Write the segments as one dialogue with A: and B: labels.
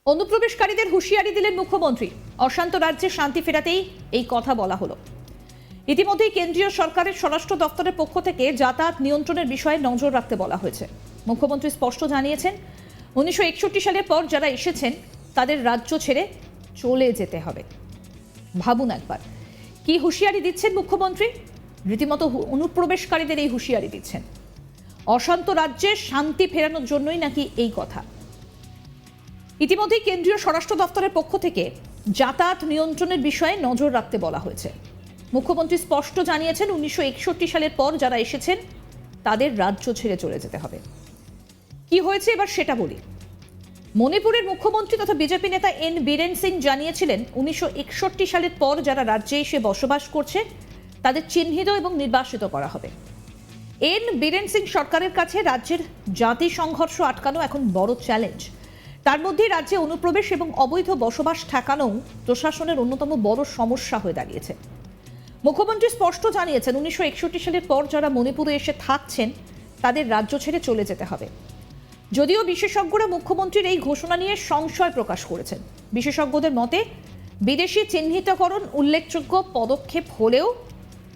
A: অনুপ্রবেশকারীদের হুঁশিয়ারি দিলেন মুখ্যমন্ত্রী। অশান্ত রাজ্যে শান্তি ফেরাতেই এই কথা বলা হলো। ইতিমধ্যেই কেন্দ্রীয় সরকারের স্বরাষ্ট্র দপ্তরের পক্ষ থেকে যাতায়াত নিয়ন্ত্রণের বিষয়ে নজর রাখতে বলা হয়েছে। মুখ্যমন্ত্রী স্পষ্ট জানিয়েছেন, 1961 সালের পর যারা এসেছেন তাদের রাজ্য ছেড়ে চলে যেতে হবে। ভাবুন একবার, কি হুঁশিয়ারি দিচ্ছেন মুখ্যমন্ত্রী। রীতিমতো অনুপ্রবেশকারীদের এই হুঁশিয়ারি দিচ্ছেন। অশান্ত রাজ্যে শান্তি ফেরানোর জন্যই নাকি এই কথা। ইতিমধ্যেই কেন্দ্রীয় স্বরাষ্ট্র দপ্তরের পক্ষ থেকে যাতায়াত নিয়ন্ত্রণের বিষয়ে নজর রাখতে বলা হয়েছে। মুখ্যমন্ত্রী স্পষ্ট জানিয়েছেন, 1961 সালের পর যারা এসেছেন তাদের রাজ্য ছেড়ে চলে যেতে হবে। কি হয়েছে এবার সেটা বলি। মণিপুরের মুখ্যমন্ত্রী তথা বিজেপি নেতা এন বীরেন সিং জানিয়েছিলেন, 1961 সালের পর যারা রাজ্যে এসে বসবাস করছে তাদের চিহ্নিত এবং নির্বাসিত করা হবে। এন বীরেন সিং সরকারের কাছে রাজ্যের জাতি সংঘর্ষ আটকানো এখন বড় চ্যালেঞ্জ। তার মধ্যেই রাজ্যে অনুপ্রবেশ এবং অবৈধ বসবাস ঠেকানো প্রশাসনের অন্যতম বড় সমস্যা হয়ে দাঁড়িয়েছে। মুখ্যমন্ত্রী স্পষ্ট জানিয়েছেন, 1961 সালের পর যারা মণিপুরে এসে থাকছেন তাদের রাজ্য ছেড়ে চলে যেতে হবে। যদিও বিশেষজ্ঞরা মুখ্যমন্ত্রীর এই ঘোষণা নিয়ে সংশয় প্রকাশ করেছেন। বিশেষজ্ঞদের মতে, বিদেশি চিহ্নিতকরণ উল্লেখযোগ্য পদক্ষেপ হলেও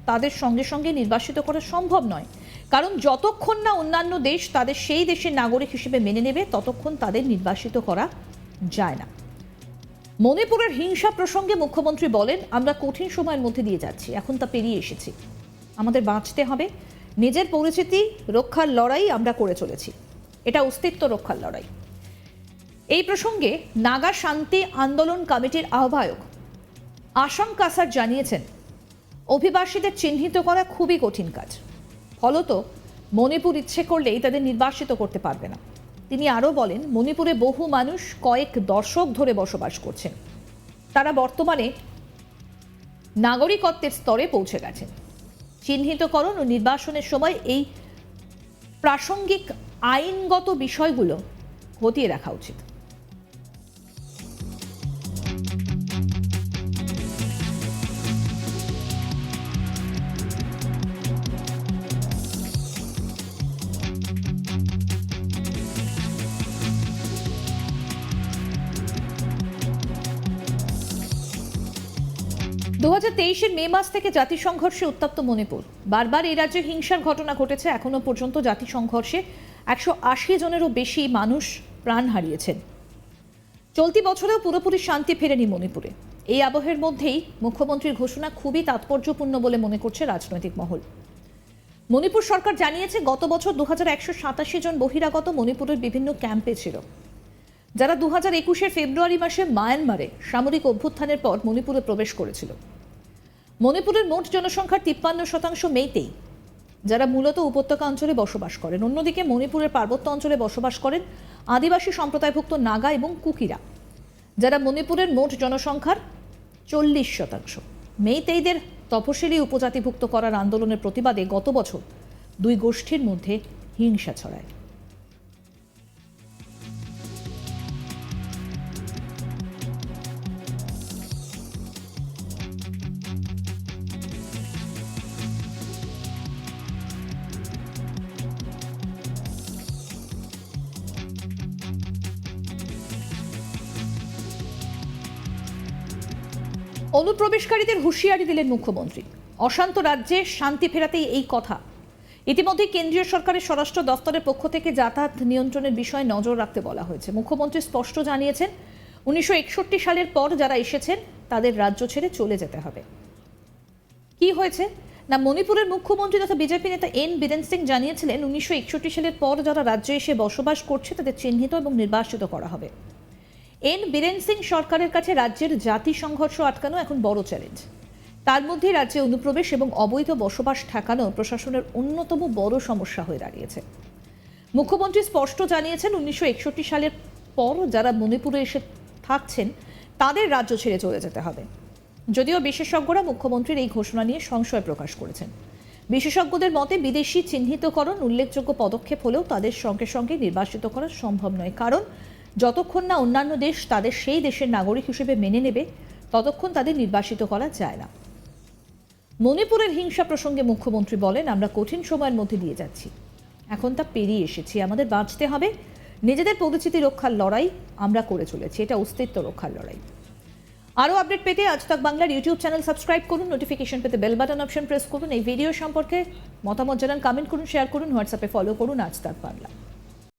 A: তাদের সঙ্গে সঙ্গে নির্বাসিত করা সম্ভব নয়। কারণ যতক্ষণ না অন্যান্য দেশ তাদের সেই দেশের নাগরিক হিসেবে মেনে নেবে, ততক্ষণ তাদের নির্বাসিত করা যায় না। মণিপুরের হিংসা প্রসঙ্গে মুখ্যমন্ত্রী বলেন, আমরা কঠিন সময়ের মধ্যে দিয়ে যাচ্ছি, এখন তা পেরিয়ে এসেছি। আমাদের বাঁচতে হবে। নিজের পরিচিতি রক্ষার লড়াই আমরা করে চলেছি। এটা অস্তিত্ব রক্ষার লড়াই। এই প্রসঙ্গে নাগা শান্তি আন্দোলন কমিটির আহ্বায়ক আসাম কাসার জানিয়েছেন, অভিবাসীদের চিহ্নিত করা খুবই কঠিন কাজ। ফলত মণিপুর ইচ্ছে করলেই তাদের নির্বাসিত করতে পারবে না। তিনি আরও বলেন, মণিপুরে বহু মানুষ কয়েক দশক ধরে বসবাস করছেন। তারা বর্তমানে নাগরিকত্বের স্তরে পৌঁছে গেছেন। চিহ্নিতকরণ ও নির্বাসনের সময় এই প্রাসঙ্গিক আইনগত বিষয়গুলো খতিয়ে রাখা উচিত। 2023 মে মাস থেকে জাতি সংঘর্ষে উত্তপ্ত মণিপুর। বারবার এই রাজ্যে হিংসার ঘটনা ঘটেছে। এখনো পর্যন্ত জাতি সংঘর্ষে 180 জনেরও বেশি মানুষ প্রাণ হারিয়েছেন। চলতি বছরেও পুরোপুরি শান্তি ফেরেনি মণিপুরে। এই আবহের মধ্যেই মুখ্যমন্ত্রীর ঘোষণা খুবই তাৎপর্যপূর্ণ বলে মনে করছে রাজনৈতিক মহল। মণিপুর সরকার জানিয়েছে, গত বছর 2187 জন বহিরাগত মণিপুরের বিভিন্ন ক্যাম্পে ছিল, যারা 2021 ফেব্রুয়ারি মাসে মায়ানমারে সামরিক অভ্যুত্থানের পর মণিপুরে প্রবেশ করেছিল। মণিপুরের মোট জনসংখ্যার 53% মেইতেই, যারা মূলত উপত্যকা অঞ্চলে বসবাস করেন। অন্যদিকে মণিপুরের পার্বত্য অঞ্চলে বসবাস করেন আদিবাসী সম্প্রদায়ভুক্ত নাগা এবং কুকিরা, যারা মণিপুরের মোট জনসংখ্যার 40%। মেইতেইদের তপশিলি উপজাতিভুক্ত করার আন্দোলনের প্রতিবাদে গত বছর দুই গোষ্ঠীর মধ্যে হিংসা ছড়ায়। অনুপ্রবেশকারীদের হুঁশিয়ারি দিলেন মুখ্যমন্ত্রী। অশান্ত রাজ্যে শান্তি ফেরাতেই এই কথা। ইতিমধ্যে কেন্দ্রীয় সরকারের স্বরাষ্ট্র দপ্তরের পক্ষ থেকে যাতায়াত নিয়ন্ত্রণের বিষয়ে নজর রাখতে বলা হয়েছে। মুখ্যমন্ত্রী স্পষ্ট জানিয়েছেন, 1961 সালের পর যারা এসেছেন তাদের রাজ্য ছেড়ে চলে যেতে হবে। কি হয়েছে না, মণিপুরের মুখ্যমন্ত্রী তথা বিজেপি নেতা এন বীরেন সিং জানিয়েছিলেন, 1961 সালের পর যারা রাজ্যে এসে বসবাস করছে তাদের চিহ্নিত এবং নির্বাসিত করা হবে। এন বীরেন সিং সরকারের কাছে রাজ্যের জাতি সংঘর্ষ আটকানো এখন বড় চ্যালেঞ্জ। তার মধ্যে রাজ্যে অনুপ্রবেশ এবং অবৈধ বসবাস ঠেকানো প্রশাসনের অন্যতম বড় সমস্যা হয়ে দাঁড়িয়েছে। মুখ্যমন্ত্রী স্পষ্ট জানিয়েছেন, 1961 সালের পর যারা মণিপুরে এসে থাকছেন তাদের রাজ্য ছেড়ে চলে যেতে হবে। যদিও বিশেষজ্ঞরা মুখ্যমন্ত্রীর এই ঘোষণা নিয়ে সংশয় প্রকাশ করেছেন। বিশেষজ্ঞদের মতে, বিদেশি চিহ্নিতকরণ উল্লেখযোগ্য পদক্ষেপ হলেও তাদের সঙ্গে সঙ্গে নির্বাসিত করা সম্ভব নয়। কারণ যতক্ষণ না অন্যান্য দেশ তাদের সেই দেশের নাগরিক হিসেবে মেনে নেবে, ততক্ষণ তাদের নির্বাসিত করা যায় না। মণিপুরের হিংসা প্রসঙ্গে মুখ্যমন্ত্রী বলেন, আমরা কঠিন সময়ের মধ্যে দিয়ে যাচ্ছি, এখন তা পেরিয়ে এসেছি। আমাদের বাঁচতে হবে। নিজেদের পরিচিতি রক্ষার লড়াই আমরা করে চলেছি, এটা অস্তিত্ব রক্ষার লড়াই। আরও আপডেট পেতে আজ তাক বাংলার ইউটিউব চ্যানেল সাবস্ক্রাইব করুন, নোটিফিকেশন পেতে বেল বাটন অপশন প্রেস করুন। এই ভিডিও সম্পর্কে মতামত জানান, কমেন্ট করুন, শেয়ার করুন, হোয়াটসঅ্যাপে ফলো করুন আজ তাক বাংলা।